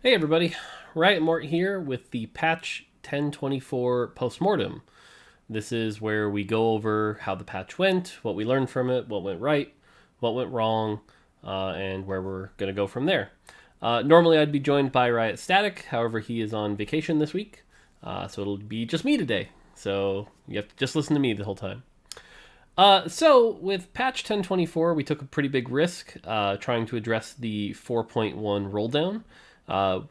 Hey everybody, Riot Mort here with the Patch 1024 Post Mortem. This is where we go over how the patch went, what we learned from it, what went right, what went wrong, and where we're going to go from there. Normally I'd be joined by Riot Static, however he is on vacation this week, so it'll be just me today. So you have to just listen to me the whole time. So with patch 1024, we took a pretty big risk trying to address the 4.1 roll down.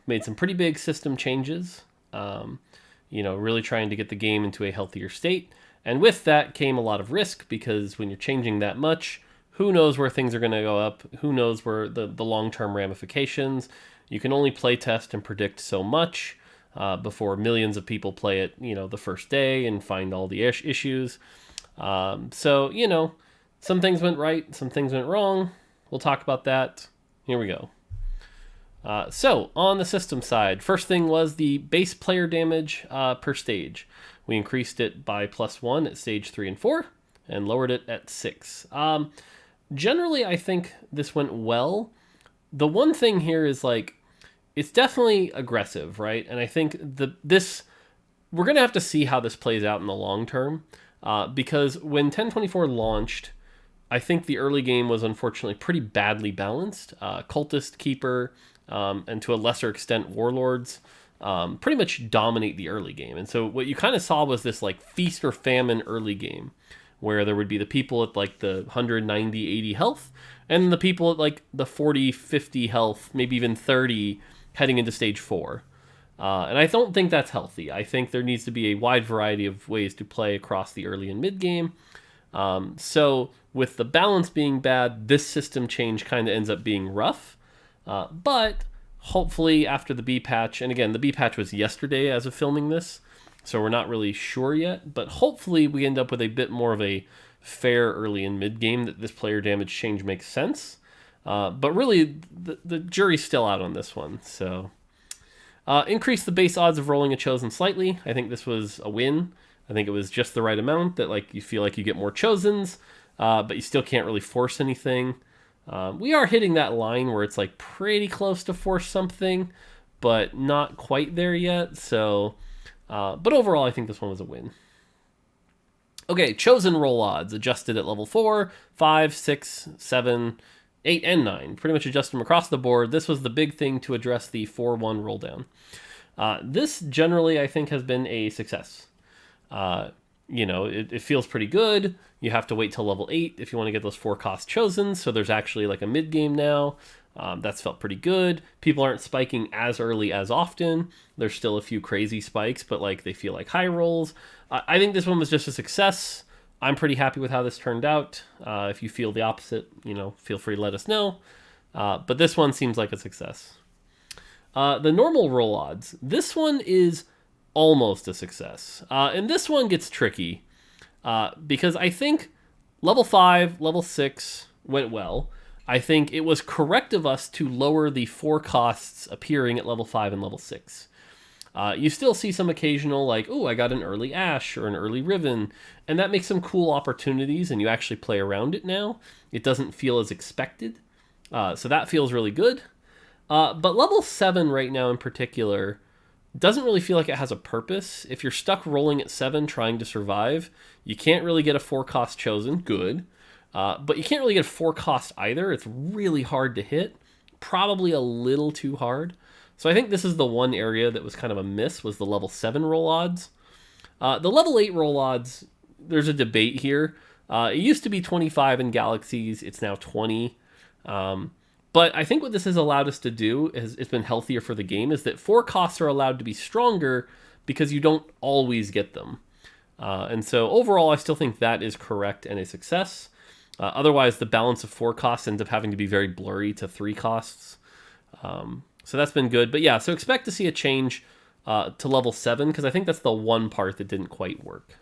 Made some pretty big system changes, really trying to get the game into a healthier state. And with that came a lot of risk because when you're changing that much, who knows where things are going to go up? Who knows where the long-term ramifications? You can only play test and predict so much before millions of people play it, the first day and find all the issues. Some things went right, some things went wrong. We'll talk about that. Here we go. So, on the system side, first thing was the base player damage per stage. We increased it by +1 at stage 3 and 4, and lowered it at 6. Generally, I think this went well. The one thing here is, it's definitely aggressive, right? And I think we're going to have to see how this plays out in the long term, because when 1024 launched, I think the early game was unfortunately pretty badly balanced. Cultist, Keeper, and to a lesser extent Warlords pretty much dominate the early game. And so what you kind of saw was this feast or famine early game where there would be the people at the 190, 80 health and the people at the 40, 50 health, maybe even 30 heading into stage 4. And I don't think that's healthy. I think there needs to be a wide variety of ways to play across the early and mid game. So with the balance being bad, this system change kind of ends up being rough. But hopefully after the B patch, and again, the B patch was yesterday as of filming this, so we're not really sure yet, but hopefully we end up with a bit more of a fair early and mid game that this player damage change makes sense. But really, the jury's still out on this one. So increase the base odds of rolling a chosen slightly. I think this was a win. I think it was just the right amount that you feel like you get more chosens, but you still can't really force anything. We are hitting that line where it's pretty close to force something, but not quite there yet. So, but overall, I think this one was a win. Okay, chosen roll odds adjusted at level 4, 5, 6, 7, 8, and 9. Pretty much adjusted them across the board. This was the big thing to address the 4-1 roll down. This generally, I think, has been a success. It feels pretty good. You have to wait till level 8 if you want to get those 4 cost chosen. So there's actually a mid game now. That's felt pretty good. People aren't spiking as early as often. There's still a few crazy spikes, but they feel like high rolls. I think this one was just a success. I'm pretty happy with how this turned out. If you feel the opposite, feel free to let us know. But this one seems like a success. The normal roll odds. This one is almost a success. And this one gets tricky because I think level 5, level 6 went well. I think it was correct of us to lower the 4 costs appearing at level 5 and level 6. You still see some occasional I got an early Ash or an early Riven, and that makes some cool opportunities and you actually play around it now. It doesn't feel as expected. So that feels really good. But level 7 right now in particular doesn't really feel like it has a purpose. If you're stuck rolling at 7 trying to survive, you can't really get a 4 cost chosen. Good. But you can't really get a 4 cost either. It's really hard to hit. Probably a little too hard. So I think this is the one area that was kind of a miss, was the level 7 roll odds. The level 8 roll odds, there's a debate here. It used to be 25 in Galaxies. It's now 20. But I think what this has allowed us to do, it's been healthier for the game, is that 4 costs are allowed to be stronger because you don't always get them. And so overall, I still think that is correct and a success. Otherwise, the balance of 4 costs ends up having to be very blurry to 3 costs. So that's been good. But yeah, so expect to see a change to level 7, because I think that's the one part that didn't quite work.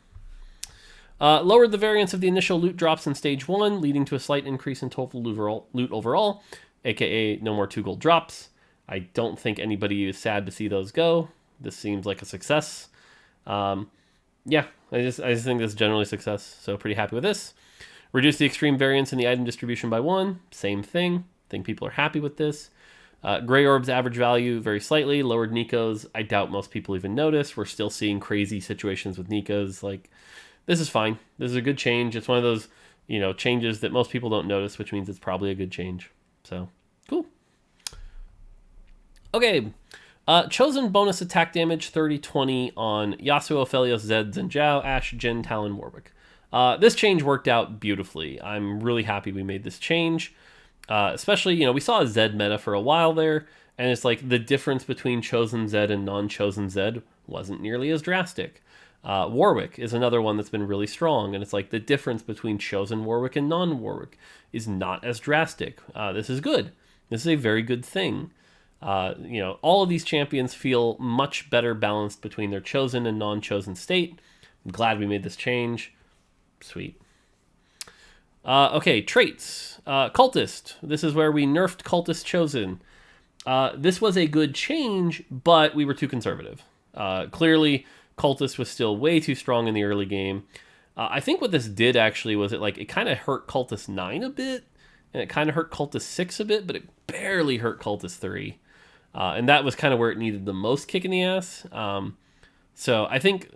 Lowered the variance of the initial loot drops in stage 1, leading to a slight increase in total loot overall, aka no more 2 gold drops. I don't think anybody is sad to see those go. This seems like a success. Yeah, I just think this is generally a success, so pretty happy with this. Reduce the extreme variance in the item distribution by 1, same thing. I think people are happy with this. Grey Orb's average value very slightly, lowered Nico's. I doubt most people even notice. We're still seeing crazy situations with Nico's. Like, this is fine. This is a good change. It's one of those, changes that most people don't notice, which means it's probably a good change. So, cool. Okay. Chosen bonus attack damage 30-20 on Yasuo, Aphelios, Zed, Zhenjiao, Ashe, Jhin, Talon, Warwick. This change worked out beautifully. I'm really happy we made this change. Especially, we saw a Zed meta for a while there, and it's like the difference between chosen Zed and non-chosen Zed wasn't nearly as drastic. Warwick is another one that's been really strong, and it's like the difference between chosen Warwick and non-Warwick is not as drastic. This is good. This is a very good thing. All of these champions feel much better balanced between their chosen and non-chosen state. I'm glad we made this change. Sweet. Okay, traits. Cultist. This is where we nerfed Cultist Chosen. This was a good change, but we were too conservative. Clearly, Cultist was still way too strong in the early game. I think what this did actually was it kind of hurt Cultist 9 a bit, and it kind of hurt Cultist 6 a bit, but it barely hurt Cultist 3. And that was kind of where it needed the most kick in the ass. So I think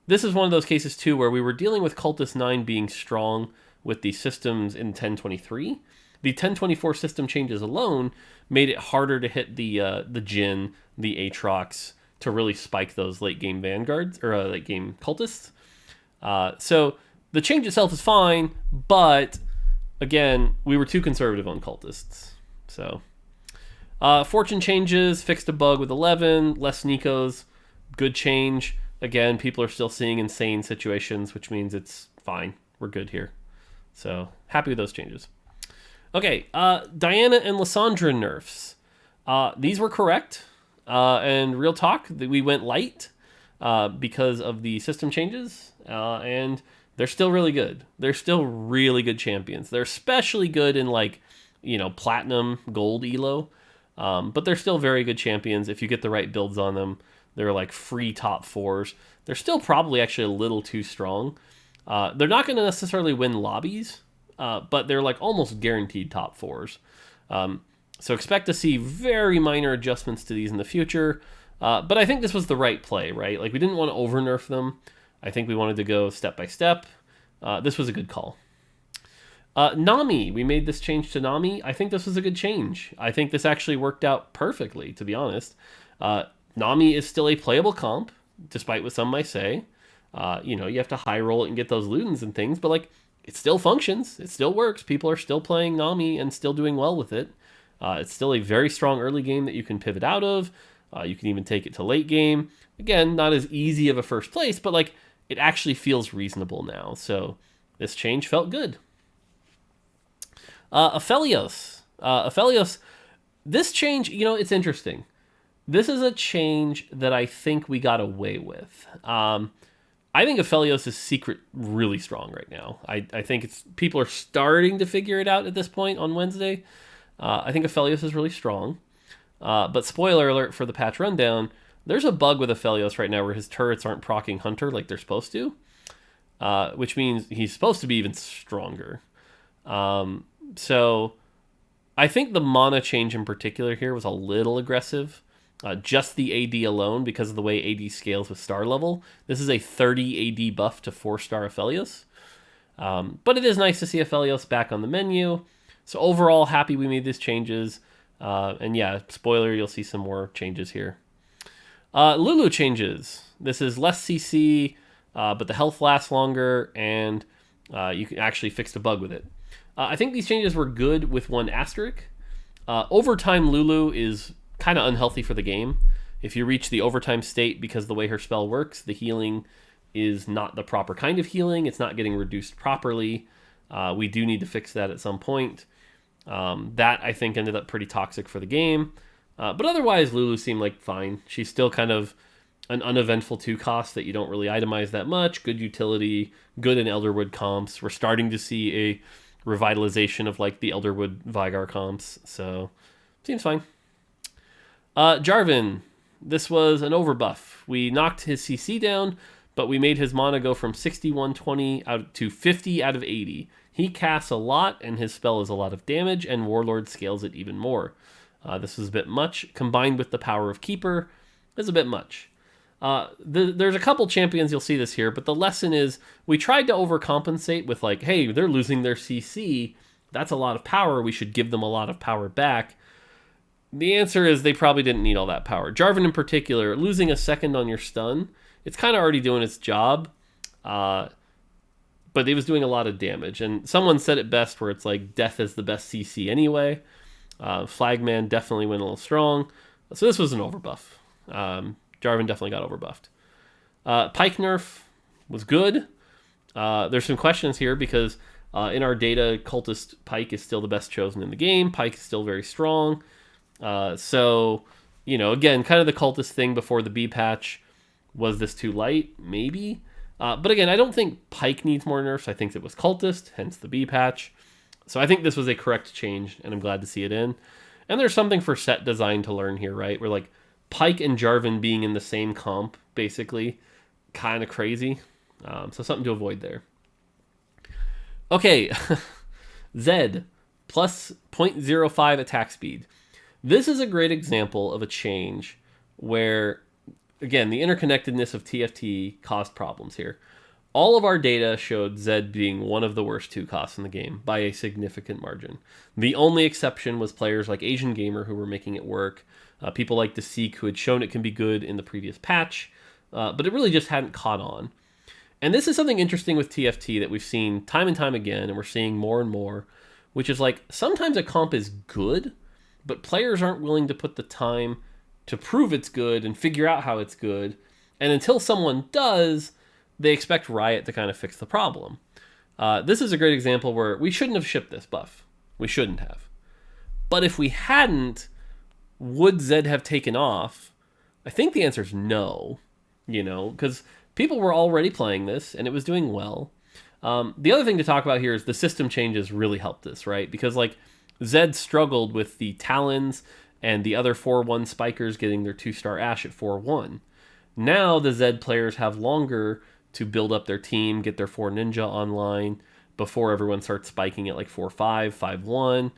this is one of those cases too where we were dealing with Cultist 9 being strong with the systems in 1023. The 1024 system changes alone made it harder to hit the Jhin, the Aatrox, to really spike those late game vanguards or late game cultists. So the change itself is fine, but again, we were too conservative on cultists. So fortune changes, fixed a bug with 11, less Nico's, good change. Again, people are still seeing insane situations, which means it's fine. We're good here. So happy with those changes. Okay, Diana and Lissandra nerfs. These were correct. And real talk, we went light because of the system changes. And they're still really good. They're still really good champions. They're especially good in platinum, gold elo. But they're still very good champions if you get the right builds on them. They're like free top 4s. They're still probably actually a little too strong. They're not going to necessarily win lobbies, but they're like almost guaranteed top 4s. So expect to see very minor adjustments to these in the future. But I think this was the right play, right? Like we didn't want to over nerf them. I think we wanted to go step by step. This was a good call. Nami, we made this change to Nami. I think this was a good change. I think this actually worked out perfectly, to be honest. Nami is still a playable comp, despite what some might say. You have to high roll it and get those Ludens and things, but it still functions. It still works. People are still playing Nami and still doing well with it. It's still a very strong early game that you can pivot out of. You can even take it to late game. Again, not as easy of a first place, but it actually feels reasonable now. So this change felt good. Aphelios. Aphelios, this change, it's interesting. This is a change that I think we got away with. I think Aphelios' secret really strong right now. I think people are starting to figure it out at this point on Wednesday. I think Aphelios is really strong. But spoiler alert for the patch rundown, there's a bug with Aphelios right now where his turrets aren't proccing Hunter like they're supposed to, which means he's supposed to be even stronger. So I think the mana change in particular here was a little aggressive. Just the AD alone, because of the way AD scales with star level. This is a 30 AD buff to 4-star Aphelios. But it is nice to see Aphelios back on the menu. So overall, happy we made these changes. And yeah, spoiler, you'll see some more changes here. Lulu changes. This is less CC, but the health lasts longer, and you can actually fix the bug with it. I think these changes were good with one asterisk. Overtime Lulu is kind of unhealthy for the game. If you reach the overtime state, because the way her spell works, the healing is not the proper kind of healing. It's not getting reduced properly. We do need to fix that at some point. That, I think, ended up pretty toxic for the game. But otherwise, Lulu seemed like fine. She's still kind of an uneventful 2-cost that you don't really itemize that much. Good utility, good in Elderwood comps. We're starting to see a revitalization of the Elderwood Vigar comps. So, seems fine. Jarvan, this was an overbuff. We knocked his CC down, but we made his mana go from 6120 out to 50 out of 80. He casts a lot, and his spell is a lot of damage, and Warlord scales it even more. This was a bit much. Combined with the power of Keeper, is a bit much. There's a couple champions, you'll see this here, but the lesson is we tried to overcompensate with like, hey, they're losing their CC. That's a lot of power. We should give them a lot of power back. The answer is they probably didn't need all that power. Jarvan in particular, losing a second on your stun, it's kind of already doing its job, but it was doing a lot of damage. And someone said it best where it's like, death is the best CC anyway. Flagman definitely went a little strong. So this was an overbuff. Jarvan definitely got overbuffed. Pyke nerf was good. There's some questions here because in our data, Cultist Pyke is still the best chosen in the game. Pyke is still very strong. So, again, kind of the Cultist thing before the B patch. Was this too light? Maybe. But again, I don't think Pyke needs more nerfs. I think it was Cultist, hence the B patch. So I think this was a correct change, and I'm glad to see it in. And there's something for set design to learn here, right? Where like Pyke and Jarvan being in the same comp, basically, kind of crazy. So something to avoid there. Okay, Zed, plus 0.05 attack speed. This is a great example of a change where, again, the interconnectedness of TFT caused problems here. All of our data showed Zed being one of the worst 2 costs in the game by a significant margin. The only exception was players like Asian Gamer who were making it work, people like Seek who had shown it can be good in the previous patch, but it really just hadn't caught on. And this is something interesting with TFT that we've seen time and time again, and we're seeing more and more, which is like sometimes a comp is good, but players aren't willing to put the time to prove it's good and figure out how it's good. And until someone does, they expect Riot to kind of fix the problem. This is a great example where we shouldn't have shipped this buff. We shouldn't have. But if we hadn't, would Zed have taken off? I think the answer is no, because people were already playing this and it was doing well. The other thing to talk about here is the system changes really helped this, right? Because like Zed struggled with the Talons and the other 4-1 spikers getting their 2-star Ashe at 4-1. Now the Zed players have longer to build up their team, get their 4 Ninja online before everyone starts spiking at like 4-5,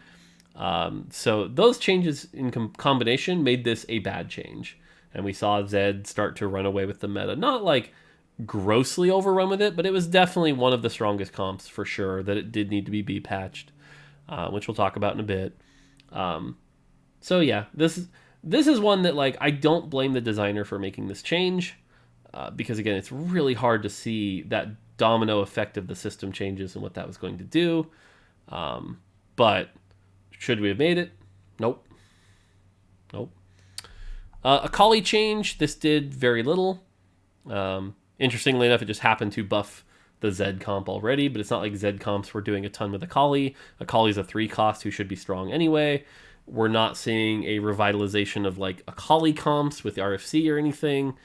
5-1. So those changes in combination made this a bad change. And we saw Zed start to run away with the meta. Not like grossly overrun with it, but it was definitely one of the strongest comps for sure that it did need to be B-patched, which we'll talk about in a bit. So yeah, this is one that like I don't blame the designer for making this change, because again, it's really hard to see that domino effect of the system changes and what that was going to do. But should we have made it? Nope. Akali change, this did very little. Interestingly enough, it just happened to buff the Zed comp already, but it's not like Zed comps were doing a ton with Akali. Akali's a 3 cost who should be strong anyway. We're not seeing a revitalization of like Akali comps with the RFC or anything.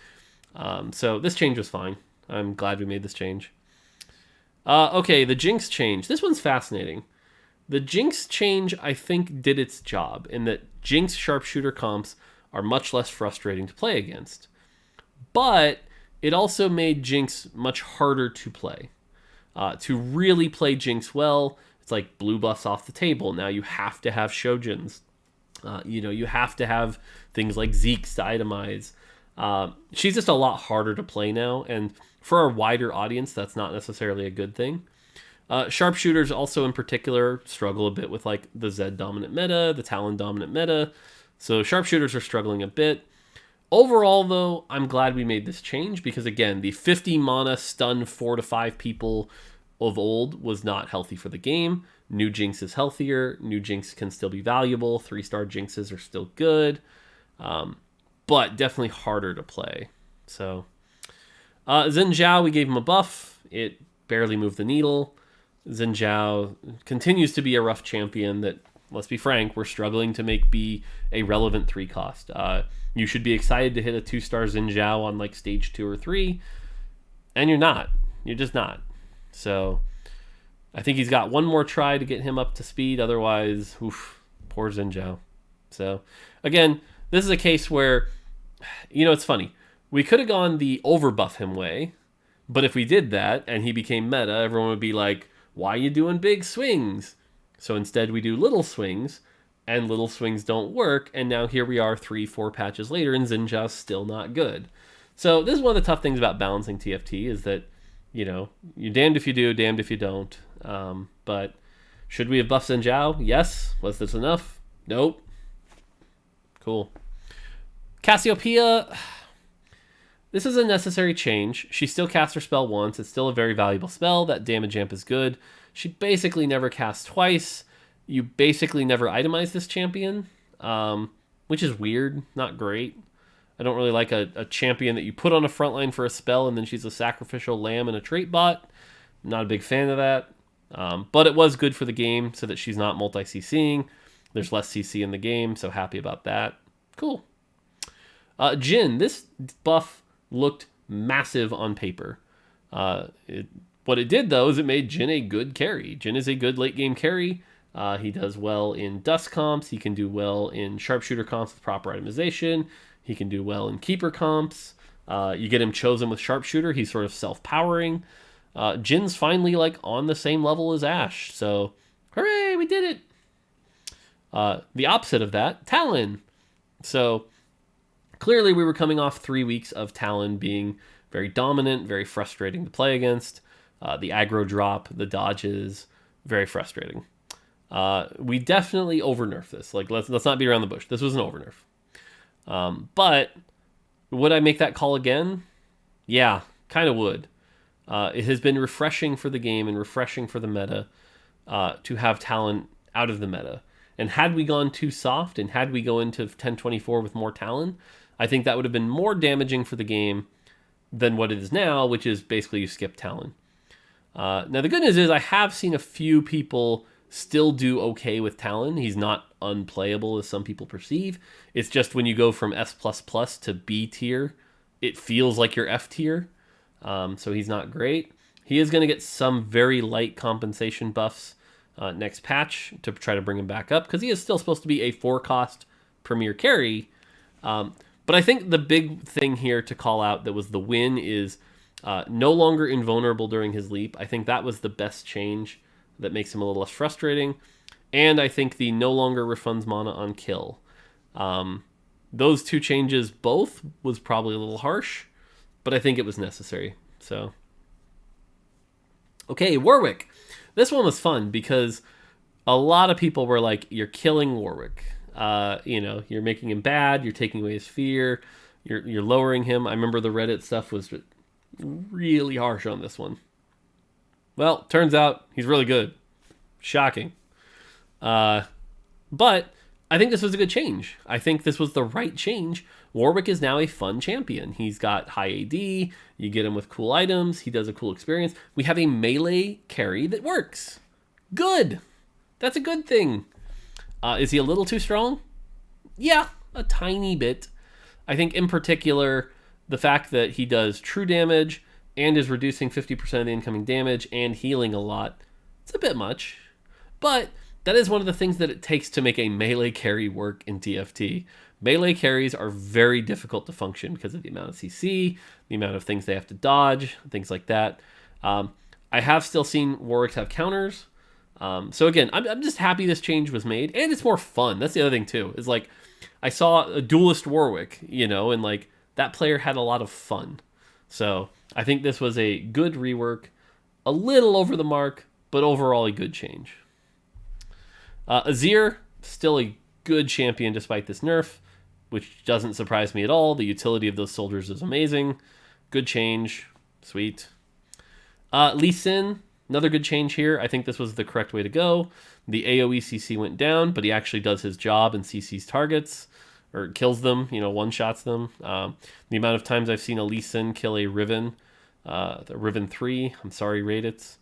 So this change was fine. I'm glad we made this change. Okay, the Jinx change. This one's fascinating. The Jinx change, I think, did its job in that Jinx sharpshooter comps are much less frustrating to play against. But it also made Jinx much harder to play. To really play Jinx well, it's like blue buffs off the table. Now you have to have Shojins. You have to have things like Zeke's to itemize. She's just a lot harder to play now, and for our wider audience, that's not necessarily a good thing. Sharpshooters also in particular struggle a bit with like the Zed dominant meta, the Talon dominant meta, so sharpshooters are struggling a bit. Overall, though, I'm glad we made this change because, again, the 50 mana stun 4 to 5 people of old was not healthy for the game. New Jinx is healthier. New Jinx can still be valuable. 3-star Jinxes are still good, but definitely harder to play. So, Xin Zhao, we gave him a buff. It barely moved the needle. Xin Zhao continues to be a rough champion that, let's be frank, we're struggling to make be a relevant 3 cost. You should be excited to hit a 2-star Xin Zhao on like stage 2 or 3, and you're not. You're just not. So I think he's got one more try to get him up to speed. Otherwise, poor Xin Zhao. So again, this is a case where, it's funny. We could have gone the overbuff him way, but if we did that and he became meta, everyone would be like, why are you doing big swings? So instead we do little swings, and little swings don't work, and now here we are 3-4 patches later, and Xinjia's still not good. So this is one of the tough things about balancing TFT is that, you're damned if you do, damned if you don't. But should we have buffed Xinjiao? Yes. Was this enough? Nope. Cool. Cassiopeia, this is a necessary change. She still casts her spell once. It's still a very valuable spell. That damage amp is good. She basically never casts twice. You basically never itemize this champion, which is weird, not great. I don't really like a champion that you put on a frontline for a spell and then she's a sacrificial lamb and a trait bot. I'm not a big fan of that. But it was good for the game so that she's not multi-CCing. There's less CC in the game, so happy about that. Cool. Jhin, this buff looked massive on paper. What it did, though, is it made Jhin a good carry. Jhin is a good late-game carry. He does well in dust comps. He can do well in sharpshooter comps with proper itemization. He can do well in keeper comps. You get him chosen with sharpshooter. He's sort of self-powering. Jin's finally on the same level as Ashe. So, hooray, we did it. The opposite of that, Talon. So, clearly we were coming off 3 weeks of Talon being very dominant, very frustrating to play against. The aggro drop, the dodges, very frustrating. We definitely overnerfed this. Let's not beat around the bush. This was an overnerf. But would I make that call again? Yeah, kind of would. It has been refreshing for the game and refreshing for the meta to have Talon out of the meta. And had we gone too soft and had we go into 1024 with more Talon, I think that would have been more damaging for the game than what it is now, which is basically you skip Talon. Now, the good news is I have seen a few people still do okay with Talon. He's not unplayable as some people perceive. It's just when you go from S++ to B tier, it feels like you're F tier. So he's not great. He is going to get some very light compensation buffs next patch to try to bring him back up because he is still supposed to be a 4-cost premier carry. But I think the big thing here to call out that was the win is no longer invulnerable during his leap. I think that was the best change that makes him a little less frustrating. And I think the no longer refunds mana on kill. Those two changes both was probably a little harsh, but I think it was necessary. So, okay, Warwick. This one was fun because a lot of people were like, you're killing Warwick. You're making him bad. You're taking away his fear. You're lowering him. I remember the Reddit stuff was really harsh on this one. Well, turns out he's really good. Shocking. But I think this was a good change. I think this was the right change. Warwick is now a fun champion. He's got high AD. You get him with cool items. He does a cool experience. We have a melee carry that works. Good. That's a good thing. Is he a little too strong? Yeah, a tiny bit. I think in particular, the fact that he does true damage and is reducing 50% of the incoming damage and healing a lot, it's a bit much. But that is one of the things that it takes to make a melee carry work in TFT. Melee carries are very difficult to function because of the amount of CC, the amount of things they have to dodge, things like that. I have still seen Warwicks have counters. So again, I'm just happy this change was made, and it's more fun. That's the other thing too, is I saw a duelist Warwick, and that player had a lot of fun. So I think this was a good rework, a little over the mark, but overall a good change. Azir, still a good champion despite this nerf, which doesn't surprise me at all. The utility of those soldiers is amazing. Good change. Sweet. Lee Sin, another good change here. I think this was the correct way to go. The AoE CC went down, but he actually does his job and CCs targets, or kills them, one-shots them. The amount of times I've seen a Lee Sin kill a Riven, the Riven 3, rate it's,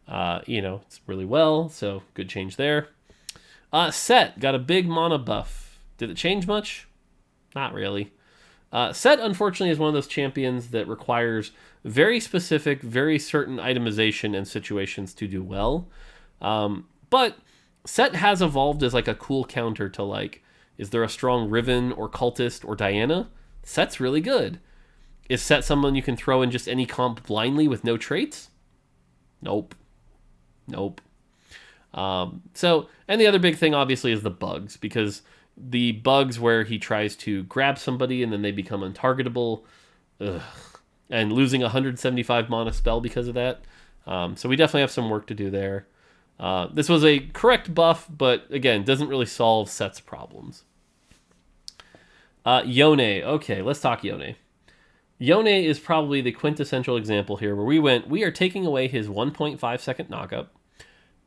it's really well, so good change there. Set got a big mana buff. Did it change much? Not really. Set, unfortunately, is one of those champions that requires very specific, very certain itemization and situations to do well. But Set has evolved as a cool counter to is there a strong Riven or Cultist or Diana? Set's really good. Is Set someone you can throw in just any comp blindly with no traits? Nope. And the other big thing, obviously, is the bugs, because the bugs where he tries to grab somebody and then they become untargetable, ugh, and losing 175 mana spell because of that. So we definitely have some work to do there. This was a correct buff, but again, doesn't really solve Set's problems. Yone. Okay, let's talk Yone. Yone is probably the quintessential example here where we are taking away his 1.5 second knockup,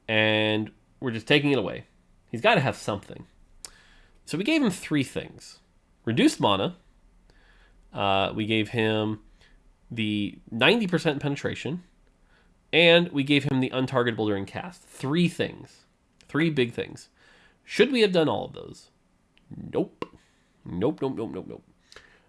and we're just taking it away. He's got to have something. So we gave him 3 things. Reduced mana. We gave him the 90% penetration, and we gave him the untargetable during cast. 3 things. 3 big things. Should we have done all of those? Nope. Nope.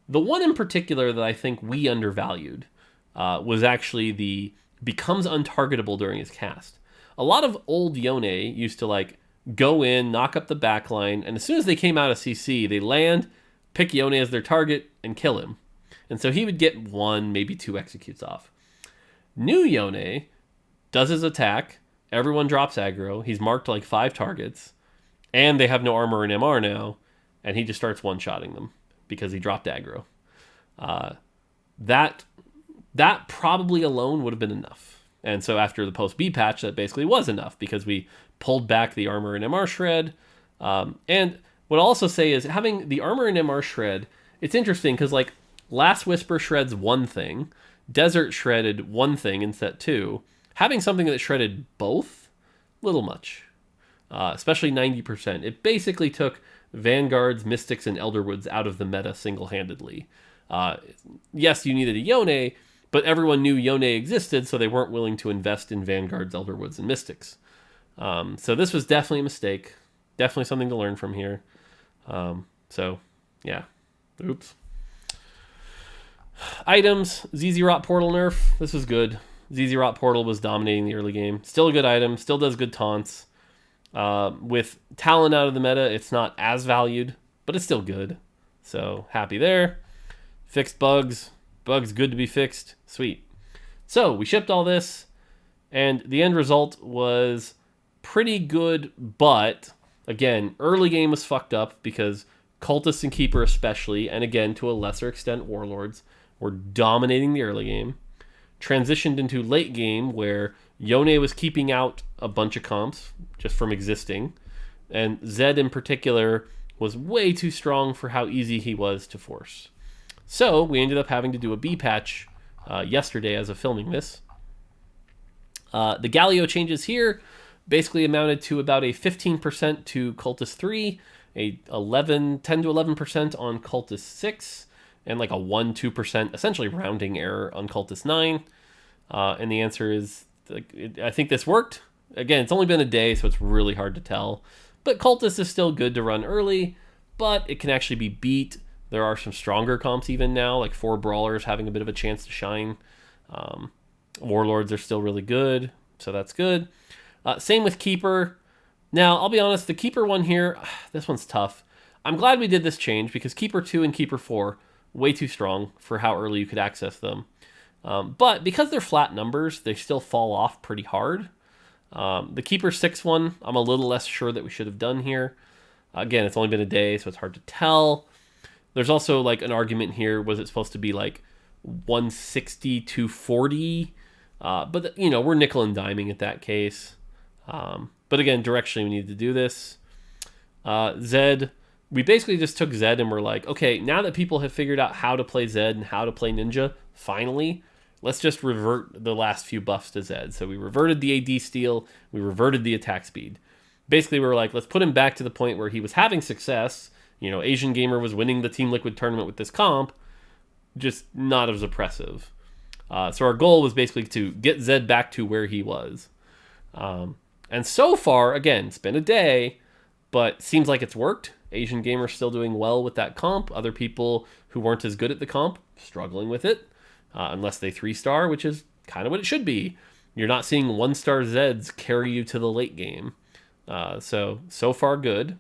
The one in particular that I think we undervalued was actually the becomes untargetable during his cast. A lot of old Yone used to like go in, knock up the backline, and as soon as they came out of CC, they land, pick Yone as their target, and kill him. And so he would get 1, maybe 2 executes off. New Yone does his attack, everyone drops aggro, he's marked like 5 targets, and they have no armor and MR now, and he just starts one-shotting them because he dropped aggro. That probably alone would have been enough. And so after the post-B patch, that basically was enough because we pulled back the armor and MR shred. And what I'll also say is having the armor and MR shred, it's interesting because like Last Whisper shreds one thing, Desert shredded one thing in set 2. Having something that shredded both, little much. Especially 90%. It basically took Vanguards, Mystics, and Elderwoods out of the meta single-handedly. Yes, you needed a Yone, but everyone knew Yone existed, so they weren't willing to invest in Vanguards, Elderwoods, and Mystics. So this was definitely a mistake. Definitely something to learn from here. So, yeah. Oops. Items, ZZ Rot Portal nerf. This was good. ZZ Rot Portal was dominating the early game. Still a good item. Still does good taunts. With Talon out of the meta, it's not as valued, but it's still good. So, happy there. Fixed bugs. Bugs good to be fixed. Sweet. So, we shipped all this, and the end result was pretty good, but, again, early game was fucked up because Cultists and Keeper especially, and again, to a lesser extent, Warlords, were dominating the early game. Transitioned into late game where Yone was keeping out a bunch of comps just from existing, and Zed in particular was way too strong for how easy he was to force. So we ended up having to do a B patch yesterday as of filming this. The Galio changes here basically amounted to about a 15% to Cultist 3, a 10 to 11% on Cultist 6, and like a 1-2% essentially rounding error on Cultist 9. And the answer is, I think this worked. Again, it's only been a day, so it's really hard to tell. But Cultist is still good to run early, but it can actually be beat. There are some stronger comps even now, like 4 Brawlers having a bit of a chance to shine. Warlords are still really good, so that's good. Same with Keeper. Now, I'll be honest, the Keeper one here, this one's tough. I'm glad we did this change because Keeper 2 and Keeper 4, way too strong for how early you could access them. But because they're flat numbers, they still fall off pretty hard. The Keeper 6 one, I'm a little less sure that we should have done here. Again, it's only been a day, so it's hard to tell. There's also like an argument here, was it supposed to be like 160 to 40? But, you know, we're nickel and diming at that case. But again, directionally, we need to do this. Zed, we basically just took Zed and we're like, okay, now that people have figured out how to play Zed and how to play Ninja, finally, let's just revert the last few buffs to Zed. So we reverted the AD steal, we reverted the attack speed. Basically, we were like, let's put him back to the point where he was having success. You know, Asian Gamer was winning the Team Liquid tournament with this comp, just not as oppressive. So our goal was basically to get Zed back to where he was. And so far, again, it's been a day, but seems like it's worked. Asian Gamer's still doing well with that comp. Other people who weren't as good at the comp, struggling with it, unless they 3-star, which is kind of what it should be. You're not seeing 1-star Zeds carry you to the late game. So far good.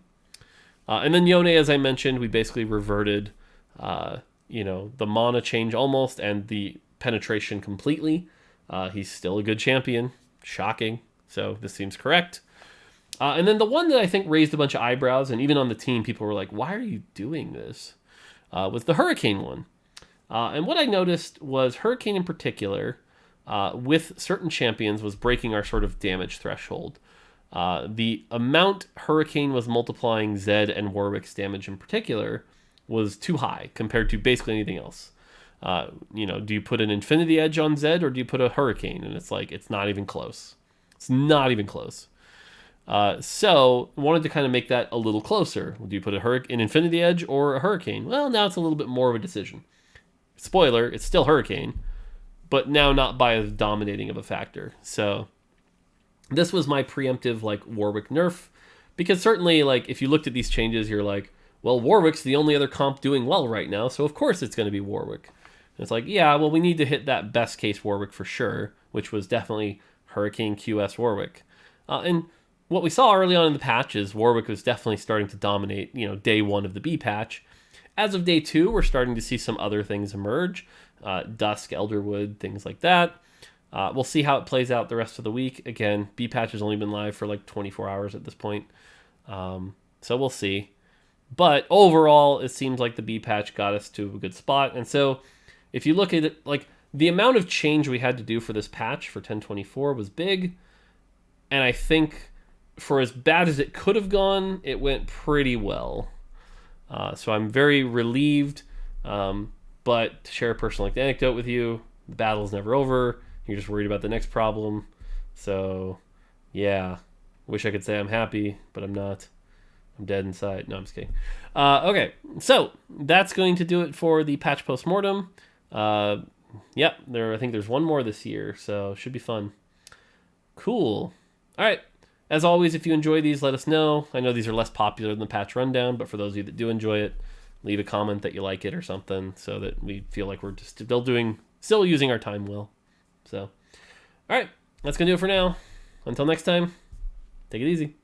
And then Yone, as I mentioned, we basically reverted, the mana change almost and the penetration completely. He's still a good champion. Shocking. So this seems correct. And then the one that I think raised a bunch of eyebrows, and even on the team, people were like, why are you doing this? Was the Hurricane one. And what I noticed was Hurricane in particular, with certain champions, was breaking our sort of damage threshold. The amount Hurricane was multiplying Zed and Warwick's damage in particular was too high compared to basically anything else. Do you put an Infinity Edge on Zed or do you put a Hurricane? And it's like, it's not even close. It's not even close. So wanted to kind of make that a little closer. Do you put an Infinity Edge or a Hurricane? Well, now it's a little bit more of a decision. Spoiler, it's still Hurricane, but now not by as dominating of a factor. So this was my preemptive Warwick nerf, because certainly if you looked at these changes, you're like, well, Warwick's the only other comp doing well right now, so of course it's going to be Warwick. And it's like, yeah, well, we need to hit that best case Warwick for sure, which was definitely Hurricane QS Warwick. And what we saw early on in the patch is Warwick was definitely starting to dominate, day one of the B patch. As of day 2, we're starting to see some other things emerge. Dusk, Elderwood, things like that. We'll see how it plays out the rest of the week. Again, B patch has only been live for 24 hours at this point. So we'll see. But overall, it seems like the B patch got us to a good spot. And so if you look at it, the amount of change we had to do for this patch for 1024 was big. And I think for as bad as it could have gone, it went pretty well. So I'm very relieved. But to share a personal anecdote with you, the battle's never over. You're just worried about the next problem. So, yeah. Wish I could say I'm happy, but I'm not. I'm dead inside. No, I'm just kidding. Okay, so that's going to do it for the Patch Post Mortem. I think there's one more this year, so it should be fun. Cool. All right. As always, if you enjoy these, let us know. I know these are less popular than the Patch Rundown, but for those of you that do enjoy it, leave a comment that you like it or something so that we feel like we're just still using our time well. So, all right. That's going to do it for now. Until next time, take it easy.